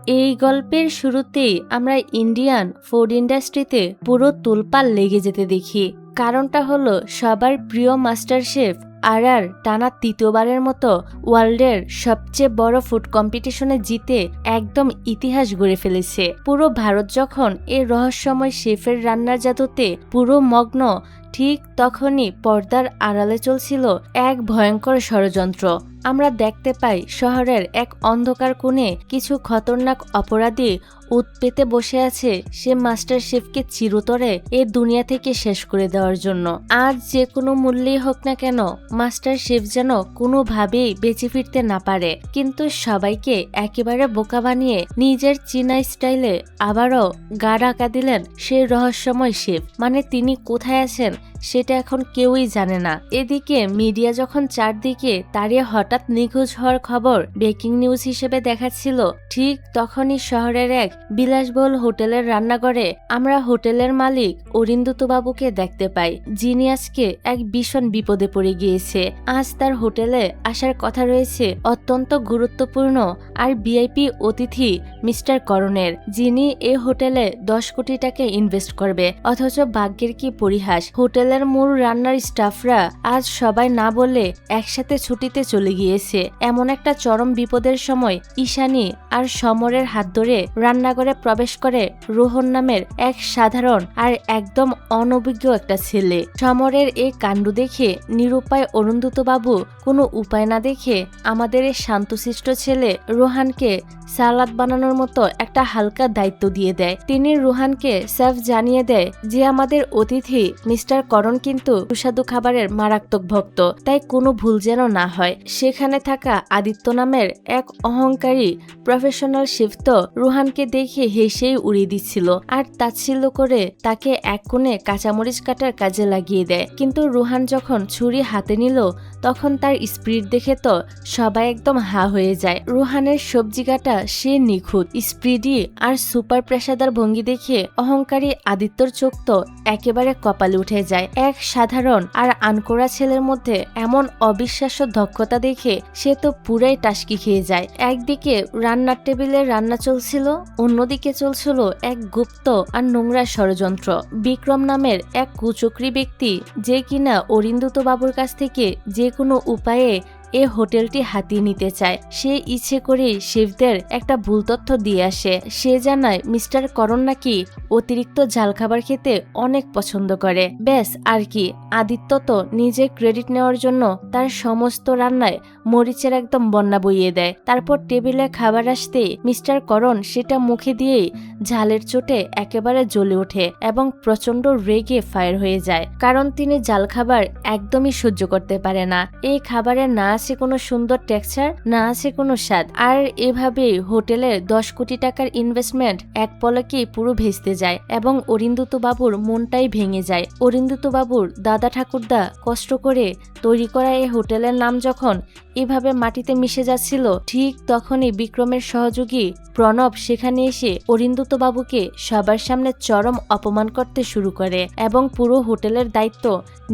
এই গল্পের শুরুতেই আমরা ইন্ডিয়ান ফুড ইন্ডাস্ট্রিতে পুরো তোলপাড় লেগে যেতে দেখি। কারণটা হলো সবার প্রিয় মাস্টার শেফ আর টানা তৃতীয়বারের মতো ওয়ার্ল্ডের সবচেয়ে বড় ফুড কম্পিটিশনে জিতে একদম ইতিহাস গড়ে ফেলেছে। পুরো ভারত যখন এই রহস্যময় শেফের রান্নার জাদুতে পুরো মগ্ন, ঠিক তখনই পর্দার আড়ালে চলছিল এক ভয়ঙ্কর ষড়যন্ত্র। আমরা দেখতে পাই শহরের এক অন্ধকার কোণে কিছু খতরনাক অপরাধী উত পেতে বসে আছে সে মাস্টার শেফকে চিরতরে এ দুনিয়া থেকে শেষ করে দেওয়ার জন্য। আর যে কোনো মূল্যেই হোক না কেন মাস্টার শেফ যেন কোনোভাবেই বেঁচে ফিরতে না পারে। কিন্তু সবাইকে একেবারে বোকা বানিয়ে নিজের চীনা স্টাইলে আবারও গা ঢাকা দিলেন সেই রহস্যময় শেফ। মানে তিনি কোথায় আছেন সেটা এখন কেউই জানে না। এদিকে মিডিয়া যখন চারদিকে তাড়িয়ে হঠাৎ নিখোঁজ হওয়ার খবর ব্রেকিং নিউজ হিসেবে দেখাচ্ছিল, ঠিক তখনই শহরের এক বিলাসবহুল হোটেলের রান্নাঘরে আমরা হোটেলের মালিক অরিন্দুত বাবুকে দেখতে পাই, যিনি আজকে এক ভীষণ বিপদে পড়ে গিয়েছে। আজ তার হোটেলে আসার কথা রয়েছে অত্যন্ত গুরুত্বপূর্ণ আর ভিআইপি অতিথি মিস্টার করণের, যিনি এই হোটেলে 10 কোটি টাকা ইনভেস্ট করবে। অথচ ভাগ্যের কি পরিহাস, হোটেলের মূল রান্নার স্টাফরা আজ সবাই না বলে একসাথে ছুটিতে চলে গিয়েছে। এমন একটা চরম বিপদের সময় ঈশানী আর সমরের হাত ধরে রান্নাঘরে প্রবেশ করে রোহন নামের এক সাধারণ আর একদম অনভিজ্ঞ একটা ছেলে। সমরের এই কাণ্ড দেখে নিরুপায় অরুন্ধত বাবু কোনো উপায় না দেখে আমাদের এই শান্তশিষ্ট ছেলে রোহানকে সালাদ বানানোর মতো একটা হালকা দায়িত্ব দিয়ে দেয়। তিনি রোহানকে সাফ জানিয়ে দেয় যে আমাদের অতিথি মিস্টার করণ কিন্তু সুস্বাদু খাবারের মারাত্মক ভক্ত, তাই কোনো ভুল যেন না হয়। সেখানে থাকা আদিত্য নামের এক অহংকারী প্রফেশনাল শেফ তো রোহানকে দেখে হেসেই উড়িয়ে দিচ্ছিল আর তাচ্ছিল্য করে তাকে এক কোণে কাঁচামরিচ কাটার কাজে লাগিয়ে দেয়। কিন্তু রোহান যখন ছুরি হাতে নিল তখন তার স্পিড দেখে তো সবাই একদম হা হয়ে যায়। রোহানের সবজি কাটা সে নিখুঁত, স্পিডি আর সুপার পেশাদার ভঙ্গি দেখে অহংকারী আদিত্যর চোখ তো একেবারে কপালে উঠে যায়। এক সাধারণ আর আনকোড়া ছেলের মধ্যে এমন অবিশ্বাস্য দক্ষতা দেখে সে তো পুরাই টাসকি খেয়ে যায়। একদিকে রান্নার টেবিলে রান্না চলছিল, অন্যদিকে চলছিল এক গুপ্ত আর নোংরা ষড়যন্ত্র। বিক্রম নামের এক কুচক্রী ব্যক্তি, যে কিনা অরিন্দুত বাবুর কাছ থেকে যে কোনো উপায়ে এ হোটেলটি হাতিয়ে নিতে চায়। সে ইচ্ছে করে শেফদের একটা ভুল তথ্য দিয়ে আসে। সে জানায় মিস্টার করণ নাকি অতিরিক্ত ঝাল খাবার খেতে অনেক পছন্দ করে। ব্যাস আর কি, আদিত্য তো নিজের ক্রেডিট নেওয়ার জন্য তার সমস্ত রান্নায় মরিচের একদম বন্যা বইয়ে দেয়। তারপর টেবিলে খাবার আসতে মিস্টার করণ সেটা মুখে দিয়েই ঝালের চোটে একেবারে জ্বলে ওঠে এবং প্রচন্ড রেগে ফায়ার হয়ে যায়, কারণ তিনি ঝাল খাবার একদমই সহ্য করতে পারে না। এই খাবারের না আছে কোনো সুন্দর টেক্সচার, না আছে কোনো স্বাদ। আর এভাবেই হোটেলের 10 কোটি টাকার ইনভেস্টমেন্ট এক পলকেই পুরো ভেস্তে যায় এবং অরিন্দুত বাবুর মনটাই ভেঙে যায়। অরিন্দুত বাবুর দাদা ঠাকুরদা কষ্ট করে তৈরি করা এই হোটেলের নাম যখন এভাবে মাটিতে মিশে যাচ্ছিল, ঠিক তখনই বিক্রমের সহযোগী প্রণব সেখানে এসে অরিন্দুত বাবুকে সবার সামনে চরম অপমান করতে শুরু করে এবং পুরো হোটেলের দায়িত্ব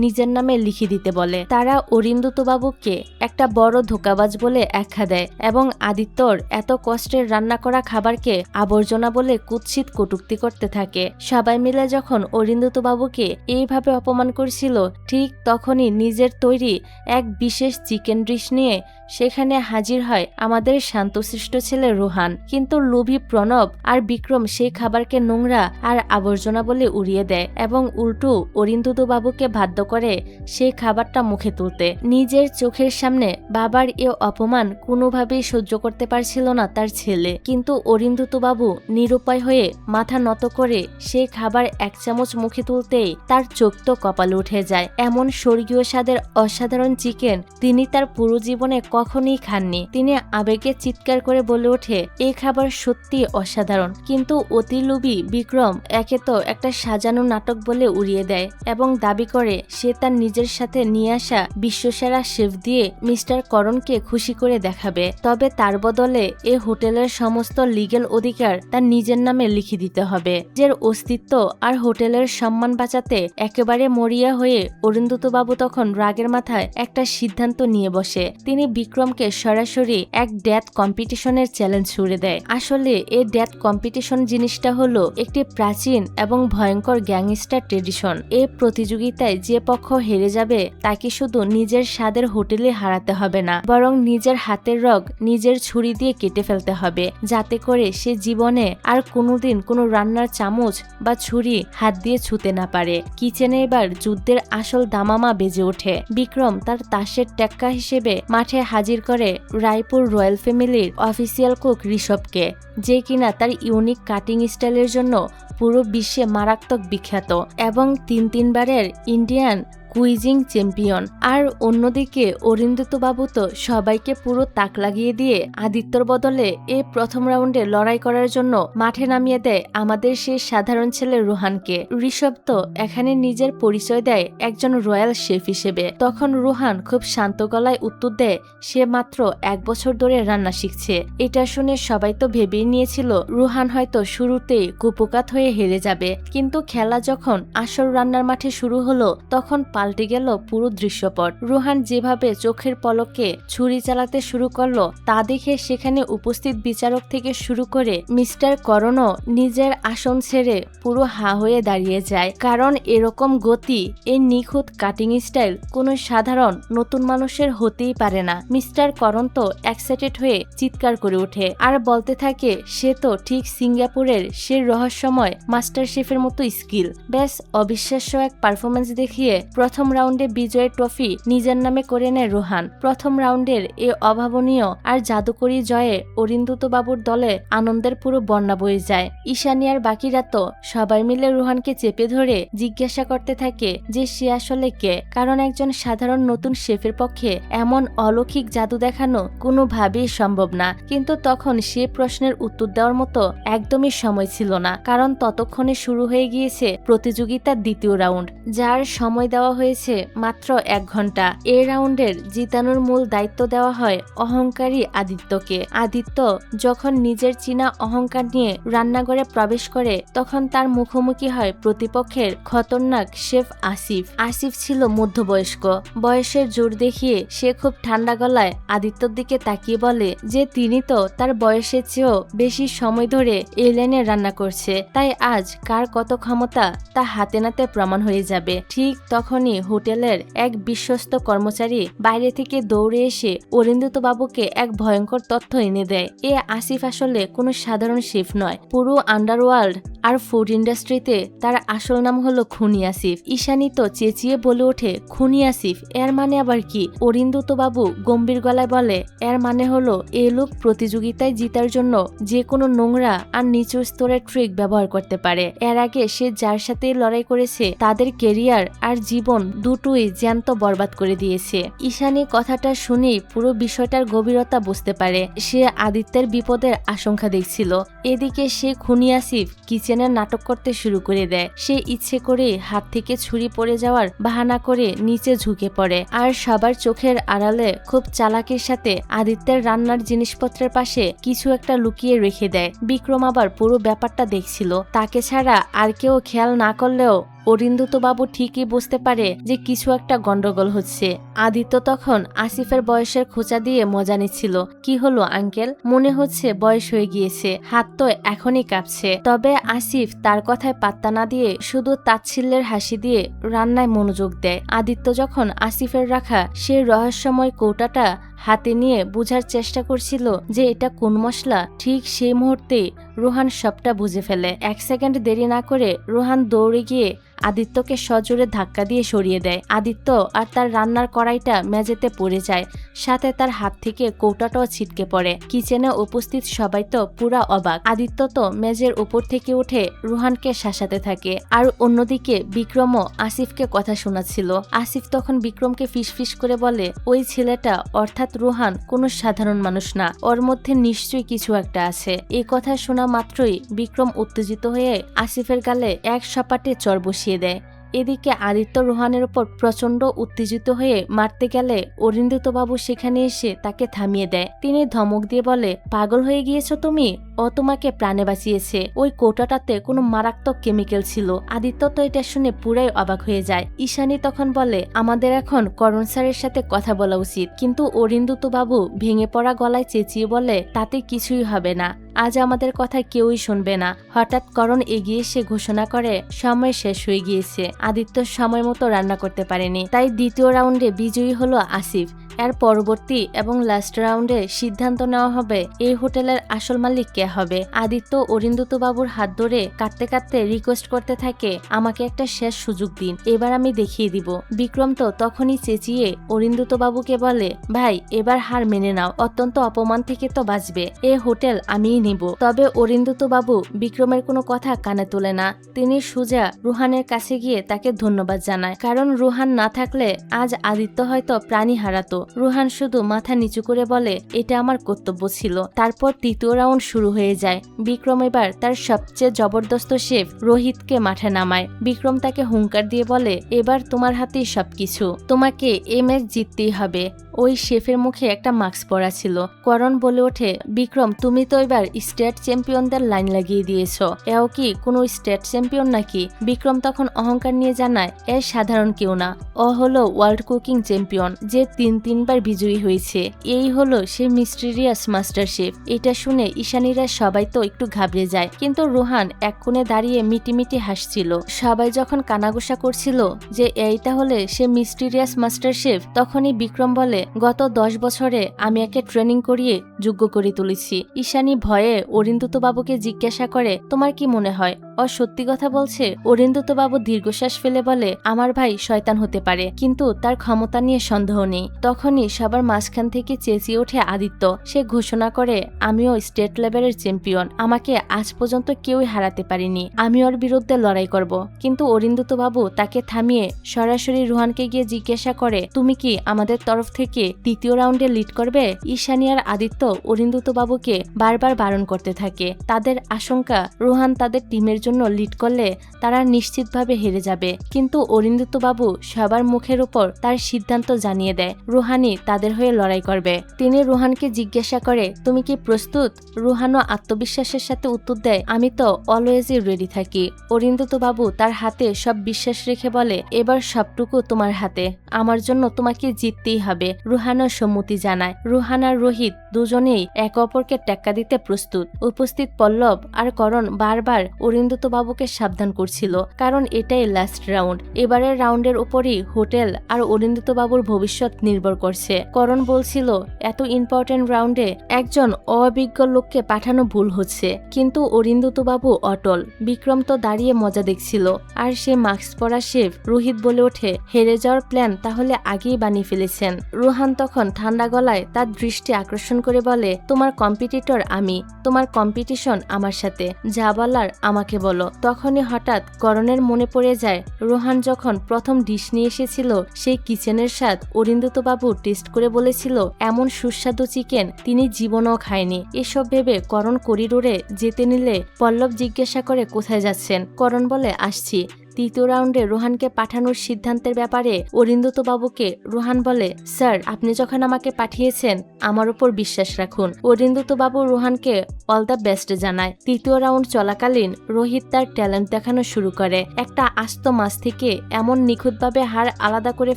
নিজের নামে লিখে দিতে বলে। তারা অরিন্দুত বাবুকে একটা বড় ধোঁকাবাজ বলে আখ্যা দেয় এবং আদিত্যর এত কষ্টের রান্না করা খাবারকে আবর্জনা বলে কুৎসিত কটূক্তি করতে থাকে। সবাই মিলে যখন অরিন্দুত বাবুকে এইভাবে অপমান করছিল, ঠিক তখনই নিজের তৈরি এক বিশেষ চিকেন ডিশ নিয়ে সেখানে হাজির হয় আমাদের শান্তশিষ্ট ছেলে রোহান। কিন্তু লোভী প্রণব আর বিক্রম সেই খাবারকে নোংরা আর আবর্জনা বলে উড়িয়ে দেয় এবং উল্টো অরিন্দুত বাবুকে বাধ্য করে সেই খাবারটা মুখে তুলতে। নিজের চোখের সামনে বাবার এ অপমান কোনোভাবেই সহ্য করতে পারছিল না তার ছেলে। কিন্তু অরিন্দুত বাবু নিরুপায় হয়ে মাথা নত করে সেই খাবার 1 চামচ মুখে তুলতেই তার চোখ তো কপালে উঠে যায়। এমন স্বর্গীয় স্বাদের অসাধারণ চিকেন তিনি তার পুরো জীবনে কখনোই খাননি। তিনি আবেগে চিৎকার করে বলে ওঠে, এই খাবার সত্যি অসাধারণ। কিন্তু অতি লোভী বিক্রম একে তো একটা সাজানো নাটক বলে উড়িয়ে দেয় এবং দাবি করে সে তার নিজের সাথে নিয়ে আসা বিশ্বসেরা শেফ দিয়ে মিস্টার করণকে খুশি করে দেখাবে। তবে তার বদলে এ হোটেলের সমস্ত লিগ্যাল অধিকার তার নিজের নামে লিখে দিতে হবে। নিজের অস্তিত্ব আর হোটেলের সম্মান বাঁচাতে একেবারে মরিয়া হয়ে অরিন্দুত বাবু তখন রাগের মাথায় একটা সিদ্ধান্ত নিয়ে বসে। তিনি বিক্রমকে সরাসরি এক ডেথ কম্পিটিশনের চ্যালেঞ্জ ছুড়ে দেয়। আসলে এই ডেথ কম্পিটিশন জিনিসটা হলো একটি প্রাচীন এবং ভয়ঙ্কর গ্যাংস্টার ট্রেডিশন। এই প্রতিযোগিতায় যে পক্ষ হেরে যাবে তাকে শুধু নিজের স্বাদের হোটেলে হারাতে হবে না, বরং নিজের হাতের রগ নিজের ছুরি দিয়ে কেটে ফেলতে হবে, যাতে করে সে জীবনে আর কোনোদিন কোনো রান্নার চামচ বা ছুরি হাত দিয়ে ছুঁতে না পারে। কিচেনে এবার যুদ্ধের আসল দামামা বেজে ওঠে। বিক্রম তার তাসের টেক্কা হিসেবে মাঠে হাজির করে রায়পুর রয়্যাল ফ্যামিলির অফিসিয়াল কুক ঋষভকে, যে কিনা তার ইউনিক কাটিং স্টাইলের জন্য পুরো বিশ্বে মারাত্মক বিখ্যাত এবং তিনবারের ইন্ডিয়ান কুইজিং চ্যাম্পিয়ন। আর অন্যদিকে অরিন্দত বাবু তো সবাইকে পুরো তাক লাগিয়ে দিয়ে আদিত্যর বদলে এই প্রথম রাউন্ডে লড়াই করার জন্য মাঠে নামিয়ে দেয় আমাদের সেই সাধারণ ছেলে রোহানকে। ঋষভ তো এখানে নিজের পরিচয় দেয় একজন রয়্যাল শেফ হিসেবে। তখন রোহান খুব শান্ত গলায় উত্তর দেয় সে মাত্র 1 বছর ধরে রান্না শিখছে। এটা শুনে সবাই তো ভেবেই নিয়েছিল রোহান হয়তো শুরুতেই কুপোকাত হয়ে হেরে যাবে, কিন্তু খেলা যখন আসল রান্নার মাঠে শুরু হলো তখন পাল্টে গেল পুরো দৃশ্যপট। রোহান যেভাবে চোখের পলকে ছুরি চালাতে শুরু করলো তা দেখে সেখানে উপস্থিত বিচারক থেকে শুরু করে মিস্টার করণও নিজের আসন ছেড়ে পুরো হা হয়ে দাঁড়িয়ে যায়, কারণ এরকম গতি, এই নিখুঁত কাটিং স্টাইল কোনো সাধারণ নতুন মানুষের হতেই পারে না। মিস্টার করণ তো এক্সাইটেড হয়ে চিৎকার করে ওঠে আর বলতে থাকে সে তো ঠিক সিঙ্গাপুরের সে রহস্যময় মাস্টার শেফের মতো স্কিল। বেশ অবিশ্বাস্য এক পারফরমেন্স দেখিয়ে প্রথম রাউন্ডে বিজয়ের ট্রফি নিজের নামে করে নেয় রোহান। প্রথম রাউন্ডের এ অভাবনীয় আর জাদুকরী জয়ে অরিন্দত বাবুর দলে আনন্দের পুরো বন্যা বয়ে যায়। ঈশানী আর বাকিরা তো সবাই মিলে রোহানকে চেপে ধরে জিজ্ঞাসা করতে থাকে যে সে আসলে কে, কারণ একজন সাধারণ নতুন শেফের পক্ষে এমন অলৌকিক জাদু দেখানো কোনোভাবেই সম্ভব না। কিন্তু তখন সে প্রশ্নের উত্তর দেওয়ার মতো একদমই সময় ছিল না, কারণ ততক্ষণে শুরু হয়ে গিয়েছে প্রতিযোগিতার দ্বিতীয় রাউন্ড, যার সময় দেওয়া হয়েছে মাত্র 1 ঘন্টা। এই রাউন্ডের জিতানোর মূল দায়িত্ব দেওয়া হয় অহংকারী আদিত্যকে। আদিত্য যখন নিজের চীনা অহংকার নিয়ে রান্নাঘরে প্রবেশ করে তখন তার মুখোমুখি হয় প্রতিপক্ষের খতরনাক শেফ আসিফ। আসিফ ছিল মধ্যবয়স্ক। বয়সের জোর দেখিয়ে সে খুব ঠান্ডা গলায় আদিত্যর দিকে তাকিয়ে বলে যে তিনি তো তার বয়সের চেয়েও বেশি সময় ধরে এই লাইনে রান্না করছে, তাই আজ কার কত ক্ষমতা তা হাতে নাতে প্রমাণ হয়ে যাবে। ঠিক তখনই হোটেলের এক বিশ্বস্ত কর্মচারী বাইরে থেকে দৌড়ে এসে অরিন্দত বাবুকে এক ভয়ঙ্কর তথ্য এনে দেয়। এ আসিফ আসলে কোনো সাধারণ শেফ নয়, পুরো আন্ডারওয়ার্ল্ড আর ফুড ইন্ডাস্ট্রিতে তার আসল নাম হলো খুনি আসিফ। ঈশানী তো চেঁচিয়ে বলে ওঠে খুনি আসিফ, এর মানে আবার কি? অরিন্দত বাবু গম্ভীর গলায় বলে এর মানে হলো এই লোক প্রতিযোগিতায় জিতার জন্য যে কোনো নোংরা আর নিচু স্তরের ট্রিক ব্যবহার করতে পারে। এর আগে সে যার সাথে লড়াই করেছে তাদের কেরিয়ার আর জীবন দুটোই জ্যান্ত বরবাদ করে দিয়েছে। ঈশানী কথাটা শুনেই পুরো বিষয়টার গভীরতা বুঝতে পারে। সে আদিত্যের বিপদের আশঙ্কা দেখছিল। এদিকে সে খুনি আসিফ কিচেনের নাটক করতে শুরু করে দেয়। সে ইচ্ছে করে হাত থেকে ছুরি পড়ে যাওয়ার বাহানা করে নিচে ঝুঁকে পড়ে আর সবার চোখের আড়ালে খুব চালাকির সাথে আদিত্যের রান্নার জিনিসপত্রের পাশে কিছু একটা লুকিয়ে রেখে দেয়। বিক্রম আবার পুরো ব্যাপারটা দেখছিল। তাকে ছাড়া আর কেউ খেয়াল না করলেও অরিন্দত বাবু ঠিকই বুঝতে পারে যে কিছু একটা গন্ডগোল হচ্ছে। আদিত্য তখন আসিফের বয়সের খোঁচা দিয়ে মজা নিচ্ছিল। কি হলো আঙ্কেল? মনে হচ্ছে বয়স হয়ে গিয়েছে, হাত তো এখনই কাঁপছে। তবে আসিফ তার কথায় পাত্তা না দিয়ে শুধু তাচ্ছিল্যের হাসি দিয়ে রান্নায় মনোযোগ দেয়। আদিত্য যখন আসিফের রাখা সেই রহস্যময় কৌটাটা হাতে নিয়ে বোঝার চেষ্টা করছিল যে এটা কোন মশলা, ঠিক সেই মুহূর্তে রোহান সবটা বুঝে ফেলে। 1 সেকেন্ড দেরি না করে রোহান দৌড়ে গিয়ে আদিত্যকে সজোরে ধাক্কা দিয়ে সরিয়ে দেয়। আদিত্য আর তার রান্নার কড়াইটা মেঝেতে পড়ে যায়, সাথে তার হাত থেকে কৌটাটাও ছিটকে পড়ে। কিচেনে উপস্থিত সবাই তো পুরা অবাক। আদিত্য তো মেঝের উপর থেকে উঠে রোহানকে শাসাতে থাকে, আর অন্যদিকে বিক্রমও আসিফকে কথা শোনাচ্ছিল। আসিফ তখন বিক্রমকে ফিসফিস করে বলে ওই ছেলেটা অর্থাৎ রোহান কোনো সাধারণ মানুষ না, ওর মধ্যে নিশ্চয়ই কিছু একটা আছে। এই কথা শোনা মাত্রই বিক্রম উত্তেজিত হয়ে আসিফের গালে এক সপাটে চড় বসিয়ে দেয়। এদিকে আদিত্য রুহানের উপর প্রচন্ড উত্তেজিত হয়ে মারতে গেলে অরিন্দুতবাবু সেখানে এসে তাকে থামিয়ে দেয়। তিনি ধমক দিয়ে বলে, পাগল হয়ে গিয়েছো তুমি? ও তোমাকে প্রাণে বাঁচিয়েছে। ওই কৌটাটাতে কোনো মারাত্মক কেমিক্যাল ছিল। আদিত্য তো এটা শুনে পুরাই অবাক হয়ে যায়। ঈশানী তখন বলে, আমাদের এখন করণ স্যারের সাথে কথা বলা উচিত। কিন্তু অরিন্দুতবাবু ভেঙে পড়া গলায় চেঁচিয়ে বলে, তাতে কিছুই হবে না, আজ আমাদের কথা কেউই শুনবে না। হঠাৎ করণ এগিয়ে এসে ঘোষণা করে, সময় শেষ হয়ে গিয়েছে। আদিত্য সময় মতো রান্না করতে পারেনি, তাই দ্বিতীয় রাউন্ডে বিজয়ী হলো আসিফ। এর পরবর্তী এবং লাস্ট রাউন্ডে সিদ্ধান্ত নেওয়া হবে এই হোটেলের আসল মালিক কে হবে। আদিত্য অরিন্দুতবাবুর হাত ধরে কাঁদতে কাঁদতে রিকোয়েস্ট করতে থাকে, আমাকে একটা শেষ সুযোগ দিন, এবার আমি দেখিয়ে দিব। বিক্রম তো তখনই চেঁচিয়ে অরিন্দুতবাবুকে বলে, ভাই এবার হার মেনে নাও, অত্যন্ত অপমান থেকে তো বাঁচবে, এ হোটেল আমিই নিব। তবে অরিন্দুতবাবু বিক্রমের কোনো কথা কানে তোলে না। তিনি সোজা রুহানের কাছে গিয়ে তাকে ধন্যবাদ জানায়, কারণ রুহান না থাকলে আজ আদিত্য হয়তো প্রাণী হারাতো। রুহান শুধু মাথা নিচু করে বলে, এটা আমার কর্তব্য ছিল। তারপর তৃতীয় রাউন্ড শুরু হয়ে যায়। বিক্রম এবার তার সবচেয়ে জবরদস্ত শেফ রোহিতকে মাঠে নামায়। বিক্রম তাকে হুঙ্কার দিয়ে বলে, এবার তোমার হাতেই সবকিছু, তোমাকে এই ম্যাচ জিততেই হবে। ওই শেফের মুখে একটা মাস্ক পরা ছিল। করণ বলে ওঠে, বিক্রম তুমি তো এবার স্টেট চ্যাম্পিয়নদের লাইন লাগিয়ে দিয়েছ, এও কি কোনো স্টেট চ্যাম্পিয়ন নাকি? বিক্রম তখন অহংকার নিয়ে জানায়, এ সাধারণ কেউ না, ও হলো ওয়ার্ল্ড কুকিং চ্যাম্পিয়ন, যে তিনবার বিজয়ী হয়েছে। এই হলো সে মিস্টেরিয়াস মাস্টার শেফ। এটা শুনে ঈশানীরা সবাই তো একটু ঘাবড়ে যায়, কিন্তু রুহান এক কোণে দাঁড়িয়ে মিটিমিটি হাসছিল। সবাই যখন কানাঘুষা করছিল যে এইটা হলে সে মিস্টেরিয়াস মাস্টার শেফ, তখনই বিক্রম বলে, গত 10 বছরে আমি একে ট্রেনিং করিয়ে যোগ্য করে তুলেছি। ঈশানী ভয়ে অরিন্দুতবাবুকে জিজ্ঞাসা করে, তোমার কি মনে হয় ও সত্যি কথা বলছে? অরিন্দুতবাবু দীর্ঘশ্বাস ফেলে বলে, আমার ভাই শয়তান হতে পারে, কিন্তু তার ক্ষমতা নিয়ে সন্দেহ নেই। তখনই সবার মাঝখান থেকে চেঁচিয়ে ওঠে আদিত্য। সে ঘোষণা করে, আমিও স্টেট লেভেলের চ্যাম্পিয়ন, আমাকে আজ পর্যন্ত কেউই হারাতে পারেনি, আমি ওর বিরুদ্ধে লড়াই করব। কিন্তু অরিন্দুতবাবু তাকে থামিয়ে সরাসরি রুহানকে গিয়ে জিজ্ঞাসা করে, তুমি কি আমাদের তরফ থেকে তৃতীয় রাউন্ডে লিড করবে? ঈশানী আর আদিত্য অরিন্দুতবাবুকে বারবার বারণ করতে থাকে। তাদের আশঙ্কা, রুহান তাদের টিমের জন্য লিড করলে তারা নিশ্চিতভাবে হেরে যাবে। কিন্তু অরিন্দুতবাবু সবার মুখের উপর তার সিদ্ধান্ত জানিয়ে দেয়, রুহানই তাদের হয়ে লড়াই করবে। তিনি রুহানকে জিজ্ঞাসা করে, তুমি কি প্রস্তুত? রুহানও আত্মবিশ্বাসের সাথে উত্তর দেয়, আমি তো অলওয়েজই রেডি থাকি। অরিন্দুতবাবু তার হাতে সব বিশ্বাস রেখে বলে, এবার সবটুকু তোমার হাতে, আমার জন্য তোমাকে জিততেই হবে। রুহানও সম্মতি জানায়। রুহান আর রোহিত দুজনেই একে অপরকে টেক্কা দিতে প্রস্তুত। উপস্থিত পল্লব আর করণ বারবার অরিন্দুতবাবুকে সাবধান করছিল, কারণ এটাই লাস্ট রাউন্ড। এবারের রাউন্ডের উপরই হোটেল আর অরিন্দুতবাবুর ভবিষ্যৎ নির্ভর করছে। করণ বলছিল, এত ইম্পর্টেন্ট রাউন্ডে একজন অভিজ্ঞ লোককে পাঠানো ভুল হচ্ছে, কিন্তু অরিন্দুতবাবু অটল। বিক্রম তো দাঁড়িয়ে মজা দেখছিল। আর সে মাস্ক পরা শেফ রোহিত বলে ওঠে, হেরে যাওয়ার প্ল্যান তাহলে আগেই বানিয়ে ফেলেছেন। রুহান তখন ঠান্ডা গলায় তার দৃষ্টি আকর্ষণ করে বলে, তোমার কম্পিটিটর আমি, তোমার কম্পিটিশন আমার সাথে, যা বলার আমাকে বলো। তখনই হঠাৎ করণের মনে পড়ে যায়, রুহান যখন প্রথম ডিশ নিয়ে এসেছিল সেই কিচেনের স্বাদ অরিন্দুতবাবু টেস্ট করে বলেছিল, এমন সুস্বাদু চিকেন তিনি জীবনেও খায়নি। এসব ভেবে করণ করিডোরে যেতে নিলে পল্লব জিজ্ঞাসা করে, কোথায় যাচ্ছেন? করণ বলে, আসছি। তৃতীয় রাউন্ডে রুহানকে পাঠানোর সিদ্ধান্তের ব্যাপারে অরিন্দুতবাবুকে রুহান বলে, স্যার আপনি যখন আমাকে পাঠিয়েছেন আমার উপর বিশ্বাস রাখুন। অরিন্দুতবাবু রুহানকে অল দ্য বেস্ট জানায়। তৃতীয় রাউন্ড চলাকালীন রোহিত তার ট্যালেন্ট দেখানো শুরু করে। একটা আস্ত মাছ থেকে এমন নিখুঁতভাবে হাড় আলাদা করে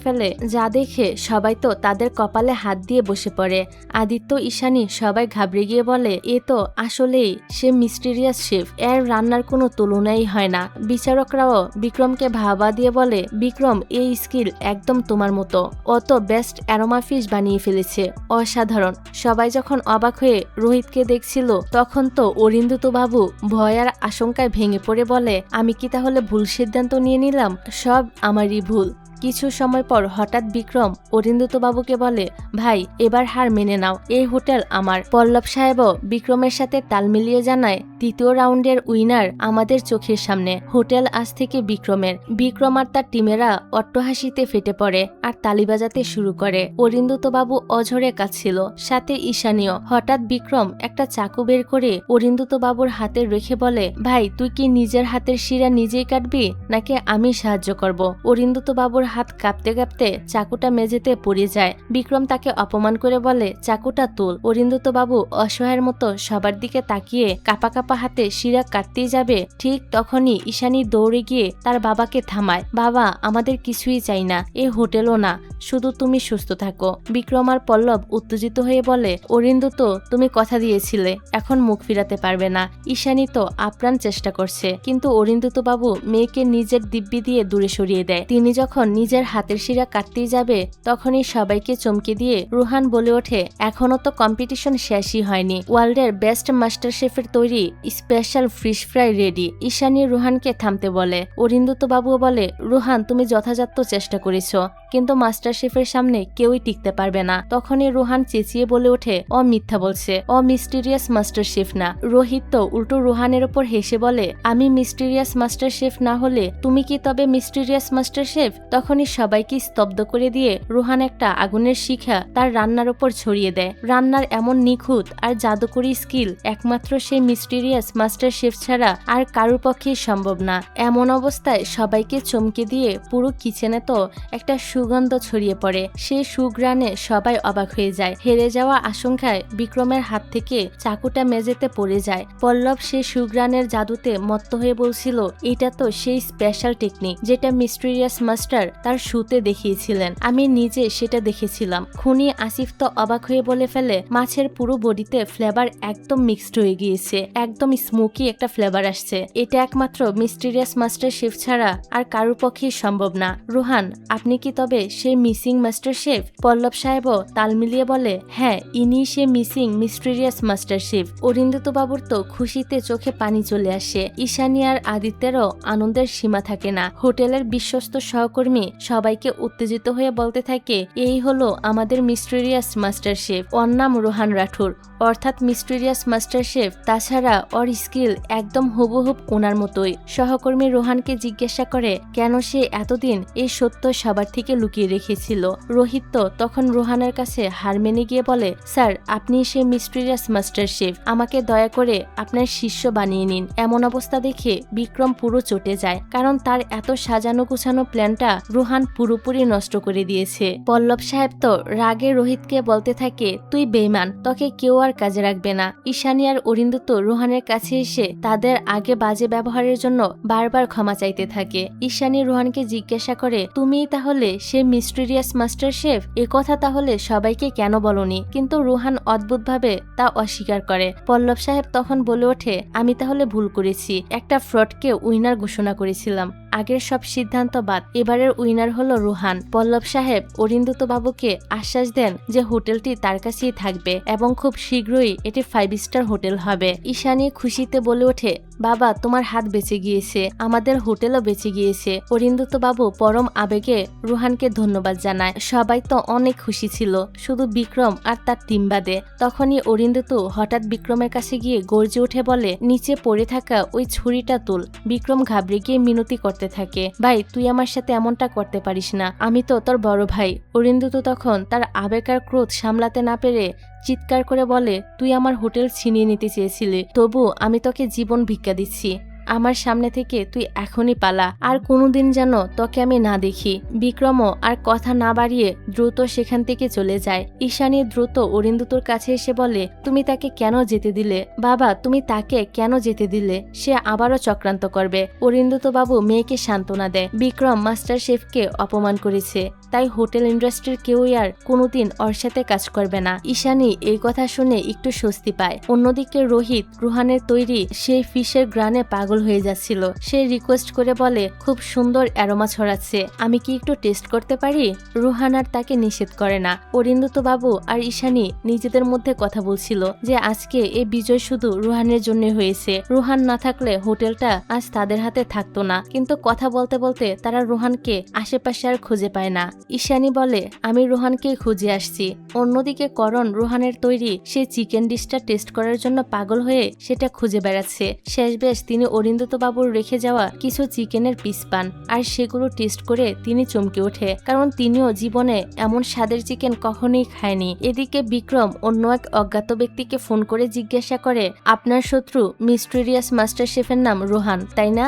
ফেলে, যা দেখে সবাই তো তাদের কপালে হাত দিয়ে বসে পড়ে। আদিত্য, ঈশানী সবাই ঘাবড়ে গিয়ে বলে, এ তো আসলেই সে মিস্টেরিয়াস শেফ, এর রান্নার কোনো তুলনাই হয় না। বিচারকরাও বিক্রমকে ভাবা দিয়ে বলে, বিক্রম এই স্কিল একদম তোমার মতো, অত বেস্ট অ্যারোমা ফিশ বানিয়ে ফেলেছে, অসাধারণ। সবাই যখন অবাক হয়ে রোহিতকে দেখছিল, তখন তো অরিন্দুতবাবু ভয় আর আশঙ্কায় ভেঙে পড়ে বলে, আমি কি তাহলে ভুল সিদ্ধান্ত নিয়ে নিলাম? সব আমারই ভুল। কিছু সময় পর হঠাৎ বিক্রম অরিন্দুতবাবুকে বলে, ভাই এবার হার মেনে নাও, এই হোটেল আমার। পল্লব সাহেবও বিক্রমের সাথে তাল মিলিয়ে জানায়, দ্বিতীয় রাউন্ডের উইনার আমাদের চোখের সামনে। হোটেল আজ থেকে বিক্রমের। বিক্রম আর তার টিমেরা অট্টহাসিতে ফেটে পড়ে আর তালি বাজাতে শুরু করে। অরিন্দুত বাবু অঝরে কাঁদছিল, সাথে ঈশানীয়। হঠাৎ বিক্রম একটা চাকু বের করে অরিন্দুত বাবুর হাতে রেখে বলে, ভাই তুই কি নিজের হাতের শিরা নিজেই কাটবি নাকি আমি সাহায্য করব? অরিন্দুত বাবুর হাত কাঁপতে কাঁপতে চাকুটা মেঝেতে পড়ে যায়। বিক্রম তাকে অপমান করে বলে, চাকুটা তুল। অরিন্দুত বাবু অসহায়ের মতো সবার দিকে তাকিয়ে কাপা কাপা হাতে শিরা কাটতেই যাবে, ঠিক তখনই ঈশানী দৌড়ে গিয়ে তার বাবাকে থামায়। বাবা, আমাদের কিছুই চাই না, এই হোটেলও না, শুধু তুমি সুস্থ থাকো। বিক্রম আর পল্লব উত্তেজিত হয়ে বলে, অরিন্দুত তুমি কথা দিয়েছিলে, এখন মুখ ফিরাতে পারবে না। ঈশানী তো আপ্রাণ চেষ্টা করছে, কিন্তু অরিন্দুত বাবু মেয়েকে নিজের দিব্যি দিয়ে দূরে সরিয়ে দেয়। তিনি যখন নিজের হাতের শিরা কাটতেই যাবে তখনই সবাইকে চমকে দিয়ে রুহান বলে ওঠে, এখনো তো কম্পিটিশন শেষই হয়নি, ওয়ার্ল্ডের বেস্ট মাস্টার শেফের তৈরি special fish fry ready. Ishani রুহানকে থামতে বলে। অরিন্দুত বাবুও বলে, রুহান তুমি যথাযথ চেষ্টা করেছো, কিন্তু মাস্টার শেফের সামনে কেউই টিকতে পারবে না। তখনই রুহান চেঁচিয়ে বলে ওঠে, ও মিথ্যা বলছে, ও মিস্টিরিয়াস মাস্টার শেফ না। রোহিত তো উল্টো রুহানের ওপর হেসে বলে, আমি মিস্টিরিয়াস মাস্টার শেফ না হলে তুমি কি তবে মিস্টিরিয়াস মাস্টার শেফ? তখনই সবাইকে স্তব্ধ করে দিয়ে রুহান একটা আগুনের শিখা তার রান্নার ওপর ছড়িয়ে দেয়। রান্নার এমন নিখুঁত আর জাদুকরী স্কিল একমাত্র সেই মিস্টিরিয়াস মাস্টার শেফ ছাড়া আর কারোর পক্ষেই সম্ভব না। এমন অবস্থায় সবাইকে চমকে দিয়ে পুরো কিচেনে তো একটা সুগন্ধ ছড়িয়ে পড়ে। সেই সুঘ্রাণে সবাই অবাক হয়ে যায়। হেরে যাওয়া আশঙ্কায় বিক্রমের হাত থেকে চাকুটা মেঝেতে পড়ে যায়। পল্লব সেই সুঘ্রাণের জাদুতে মত্ত হয়ে বলছিল, এটা তো সেই স্পেশাল টেকনিক যেটা মিস্টিরিয়াস মাস্টার তার শুতে দেখিয়েছিলেন, আমি নিজে সেটা দেখেছিলাম। খুনি আসিফ তো অবাক হয়ে বলে ফেলে, মাছের পুরো বডিতে ফ্লেভার একদম মিক্সড হয়ে গিয়েছে, একদম স্মোকি একটা ফ্লেভার আসছে, এটা একমাত্র মিস্টিরিয়াস মাস্টার শেফ ছাড়া আর কারোর পক্ষেই সম্ভব না। রুহান, আপনি কি তবে সেই মিসিং মাস্টার শেফ? পল্লব সাহেবও তাল মিলিয়ে বলে, হ্যাঁ ইনি সে মিসিং মিস্টিরিয়াস মাস্টার শেফ। অরিন্দুত বাবুর তো খুশিতে চোখে পানি চলে আসে। ঈশানী আর আদিত্যেরও আনন্দের সীমা থাকে না। হোটেলের বিশ্বস্ত সহকর্মী সবাইকে উত্তেজিত হয়ে বলতে থাকে, এই হলো আমাদের মিস্টিরিয়াস মাস্টার শেফ, ওর নাম রোহান রাঠোর, অর্থাৎ মিস্টিরিয়াস মাস্টার শেফ। তাছাড়া ওর স্কিল একদম হুবহুব ওনার মতোই। সহকর্মী রোহানকে জিজ্ঞাসা করে, কেন সে এতদিন এই সত্য সবার থেকে লুকিয়ে রেখেছিল। রোহিত তো তখন রোহানের কাছে হার মেনে গিয়ে বলে, স্যার আপনি সে মিস্টিরিয়াস মাস্টার শেফ, আমাকে দয়া করে আপনার শিষ্য বানিয়ে নিন। এমন অবস্থা দেখে বিক্রম পুরো চটে যায়, কারণ তার এত সাজানো গুছানো প্ল্যানটা রোহান পুরোপুরি নষ্ট করে দিয়েছে। পল্লব সাহেব তো রাগে রোহিতকে বলতে থাকে, তুই বেইমান, তোকে কেউ আর কাজে রাখবে না। ঈশানী আর অরিন্দুত রোহানের কাছে এসে তাদের আগে বাজে ব্যবহারের জন্য বারবার ক্ষমা চাইতে থাকে। ঈশানী রোহানকে জিজ্ঞাসা করে, তুমিই তাহলে সে মিস্টিরিয়াস মাস্টার শেফ? এ কথা তাহলে সবাইকে কেন বলনি? কিন্তু রোহান অদ্ভুতভাবে তা অস্বীকার করে। পল্লব সাহেব তখন বলে ওঠে, আমি তাহলে ভুল করেছি, একটা ফ্রডকে উইনার ঘোষণা করেছিলাম, আগের সব সিদ্ধান্ত বাদ, এবারের উইনার হলো রোহান। পল্লব সাহেব অরিন্দুত বাবুকে আশ্বাস দেন যে হোটেলটি তার কাছেই থাকবে এবং খুব শীঘ্রই এটি 5 স্টার হোটেল হবে। ঈশানী খুশিতে বলে ওঠে, বাবা তোমার হাত বেঁচে গিয়েছে, আমাদের হোটেলও বেঁচে গিয়েছে। অরিন্দুত বাবু পরম আবেগে রোহানকে ধন্যবাদ জানায়। সবাই তো অনেক খুশি ছিল, শুধু বিক্রম আর তার টিম বাদে। তখনই অরিন্দুত হঠাৎ বিক্রমের কাছে গিয়ে গর্জে উঠে বলে, নিচে পড়ে থাকা ওই ছুরিটা তুল। বিক্রম ঘাবড়ে গিয়ে মিনতি করতে থাকে, ভাই তুই আমার সাথে এমনটা করতে পারিস না, আমি তো তোর বড় ভাই। অরিন্দুত তখন তার আবেগ আর ক্রোধ সামলাতে না পেরে চিৎকার করে বলে, তুই আমার হোটেল ছিনিয়ে নিতে চেয়েছিলি, তবু আমি তোকে জীবন ভিক্ষা দিচ্ছি, আমার সামনে থেকে তুই এখনই পালা, আর কোনোদিন যেন তোকে আমি না দেখি। বিক্রমও আর কথা না বাড়িয়ে দ্রুত সেখান থেকে চলে যায়। ঈশানী দ্রুত অরিন্দুতর কাছে এসে বলে, তুমি তাকে কেন যেতে দিলে? বাবা তুমি তাকে কেন যেতে দিলে? সে আবারও চক্রান্ত করবে। অরিন্দুত বাবু মেয়েকে সান্ত্বনা দেয়, বিক্রম মাস্টার শেফকে অপমান করেছে, তাই হোটেল ইন্ডাস্ট্রির কেউই আর কোনোদিন ওর সাথে কাজ করবে না। ঈশানী এই কথা শুনে একটু স্বস্তি পায়। অন্যদিকে রোহিত রুহানের তৈরি সেই ফিশের গ্রানে পাগল পাগল হয়ে যাচ্ছিল। সে রিকোয়েস্ট করে বলে, খুব সুন্দর অ্যারোমা ছড়াচ্ছে, আমি কি একটু টেস্ট করতে পারি? রুহান আর তাকে নিষেধ করে না। অরিন্দত বাবু আর ঈশানী নিজেদের মধ্যে কথা বলছিল যে আজকে এই বিজয় শুধু রুহানের জন্য হয়েছে। রুহান না থাকলে হোটেলটা আজ তাদের হাতে থাকতো না। কিন্তু কথা বলতে বলতে তারা রুহানকে আশেপাশে আর খুঁজে পায় না। ঈশানী বলে, আমি রুহানকে খুঁজে আসছি। অন্যদিকে করণ রুহানের তৈরি সেই চিকেন ডিশটা টেস্ট করার জন্য পাগল হয়ে সেটা খুঁজে বেড়াচ্ছে। শেষবেশ তিনি অরিন্দত বাবুর রেখে যাওয়া কিছু চিকেনের পিস পান, আর সেগুলো টেস্ট করে তিনি চমকে ওঠে, কারণ তিনিও জীবনে এমন স্বাদের চিকেন কখনোই খায়নি। এদিকে বিক্রম অন্য এক অজ্ঞাত ব্যক্তিকে ফোন করে জিজ্ঞাসা করে, আপনার শত্রু মিস্টেরিয়াস মাস্টার শেফের নাম রুহান, তাই না?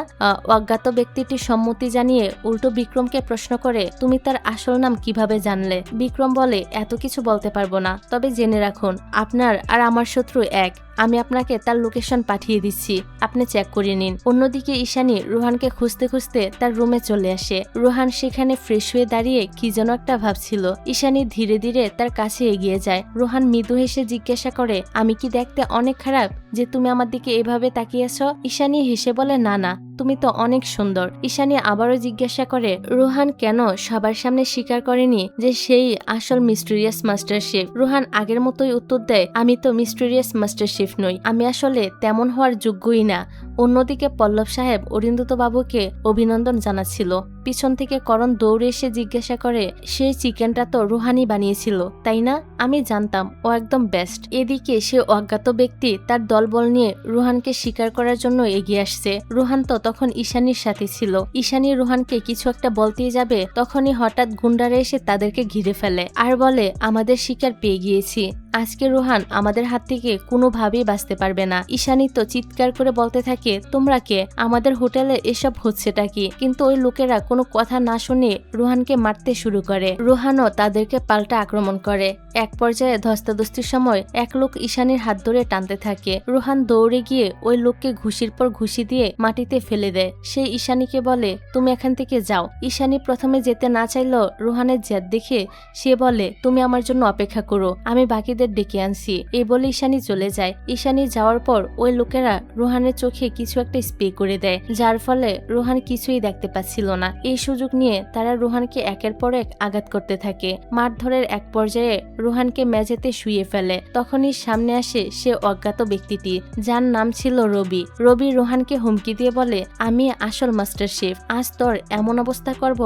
অজ্ঞাত ব্যক্তিটি সম্মতি জানিয়ে উল্টো বিক্রমকে প্রশ্ন করে, তুমি তার আসল নাম কিভাবে জানলে? বিক্রম বলে, এত কিছু বলতে পারবো না, তবে জেনে রাখুন আপনার আর আমার শত্রু এক। আমি আপনাকে তার লোকেশন পাঠিয়ে দিচ্ছি, আপনি চেক করে নিন। অন্যদিকে ঈশানী রুহানকে খুঁজতে খুঁজতে তার রুমে চলে আসে। রুহান সেখানে ফ্রেশ হয়ে দাঁড়িয়ে কি যেন একটা ভাবছিল। ঈশানী ধীরে ধীরে তার কাছে এগিয়ে যায়। রুহান মৃদু হেসে জিজ্ঞাসা করে, আমি কি দেখতে অনেক খারাপ যে তুমি আমার দিকে এভাবে তাকিয়েছ? ঈশানী হেসে বলে, না না, তুমি তো অনেক সুন্দর। ঈশানী আবারও জিজ্ঞাসা করে, রুহান কেন সবার সামনে স্বীকার করেনি যে সেই আসল মিস্টেরিয়াস মাস্টার শেফ? রুহান আগের মতোই উত্তর দেয়, আমি তো মিস্টেরিয়াস মাস্টার শেফ নই, আমি আসলে তেমন হওয়ার যোগ্যই না। অন্যদিকে পল্লব সাহেব অরিন্দত বাবুকে অভিনন্দন জানাচ্ছিল। পিছন থেকে করণ দৌড়ে এসে জিজ্ঞাসা করে, সেই চিকেনটা তো রুহানই বানিয়েছিল, তাই না? আমি জানতাম, ও একদম বেস্ট। এদিকে সে অজ্ঞাত ব্যক্তি তার দলবল নিয়ে রুহানকে শিকার করার জন্য এগিয়ে আসছে। রুহান তো তখন ঈশানীর সাথে ছিল। ঈশানী রুহানকে কিছু একটা বলতেই যাবে, তখনই হঠাৎ গুন্ডারা এসে তাদেরকে ঘিরে ফেলে আর বলে, আমাদের শিকার পেয়ে গিয়েছি, আজকে রুহান আমাদের হাত থেকে কোনোভাবেই বাঁচতে পারবে না। ঈশানী তো চিৎকার করে বলতে থাকে, তোমরা কে? আমাদের হোটেলে এসব হচ্ছেটা কি? কিন্তু ওই লোকেরা কোনো কথা না শুনে রুহানকে মারতে শুরু করে। রুহানও তাদেরকে পাল্টা আক্রমণ করে। এক পর্যায়ে ধস্তাধস্তির সময় এক লোক ঈশানীর হাত ধরে টানতে থাকে। রুহান দৌড়ে গিয়ে ওই লোককে ঘুষির পর ঘুষি দিয়ে মাটিতে ফেলে দেয়। সে ঈশানীকে বলে, তুমি এখান থেকে যাও। ঈশানী প্রথমে যেতে না চাইলেও রুহানের জেদ দেখে সে বলে, তুমি আমার জন্য অপেক্ষা করো, আমি বাকিদের ডেকে আনছি। এই বলে ঈশানী চলে যায়। ঈশানী যাওয়ার পর ওই লোকেরা রুহানের চোখে কিছু একটা স্প্রে করে দেয়, যার ফলে রুহান কিছুই দেখতে পাচ্ছিল না। এই সুযোগ নিয়ে তারা রুহানকে একের পর এক আঘাত করতে থাকে। মারধরের এক পর্যায়ে রুহানকে মেঝেতে শুয়ে ফেলে। তখনই সামনে আসে সে অজ্ঞাত ব্যক্তিটি, যার নাম ছিল রবি। রবি রুহানকে হুমকি দিয়ে বলে, আমি আসল মাস্টার শেফ, আজ তোর এমন অবস্থা করব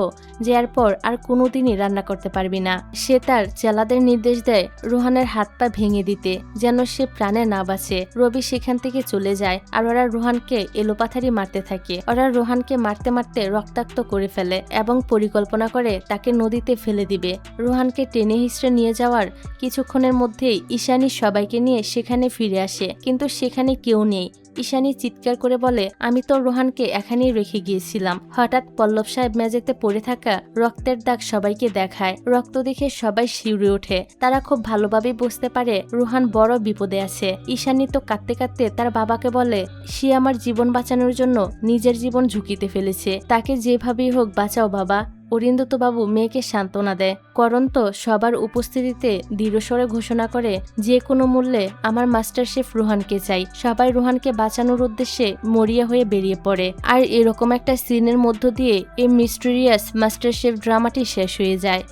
যে এরপর আর কোনোদিনই রান্না করতে পারবি না। সে তার চেলাদের নির্দেশ দেয় রুহানের হাত পা ভেঙে দিতে, যেন সে প্রাণে না বাঁচে। রবি সেখান থেকে চলে যায় আর ওরা রুহানকে এলোপাথারি মারতে থাকে। ওরা রুহানকে মারতে মারতে রক্তাক্ত করে ফেলে এবং পরিকল্পনা করে তাকে নদীতে ফেলে দিবে। রুহানকে টেনে হিঁচড়ে নিয়ে যাওয়ার কিছুক্ষণের মধ্যেই ঈশানী সবাইকে নিয়ে সেখানে ফিরে আসে, কিন্তু সেখানে কেউ নেই। ঈশানী চিৎকার করে বলে, আমি তো রুহানকে এখানেই রেখে গিয়েছিলাম। হঠাৎ পল্লব সাহেব মেঝেতে পড়ে থাকা রক্তের দাগ সবাইকে দেখায়। রক্ত দেখে সবাই শিউরে ওঠে। তারা খুব ভালোভাবে বুঝতে পারে রুহান বড় বিপদে আছে। ঈশানী তো কাঁদতে কাঁদতে তার বাবাকে বলে, সে আমার জীবন বাঁচানোর জন্য নিজের জীবন ঝুঁকিতে ফেলেছে, তাকে যেভাবেই হোক বাঁচাও বাবা। অরিন্দত বাবু মেয়েকে সান্ত্বনা দেয়। করণ তো সবার উপস্থিতিতে দৃঢ়স্বরে ঘোষণা করে, যে কোনো মূল্যে আমার মাস্টার শেফ রুহানকে চাই। সবাই রুহানকে বাঁচানোর উদ্দেশ্যে মরিয়া হয়ে বেরিয়ে পড়ে। আর এরকম একটা সিনের মধ্য দিয়ে এই মিস্টেরিয়াস মাস্টার শেফ ড্রামাটি শেষ হয়ে যায়।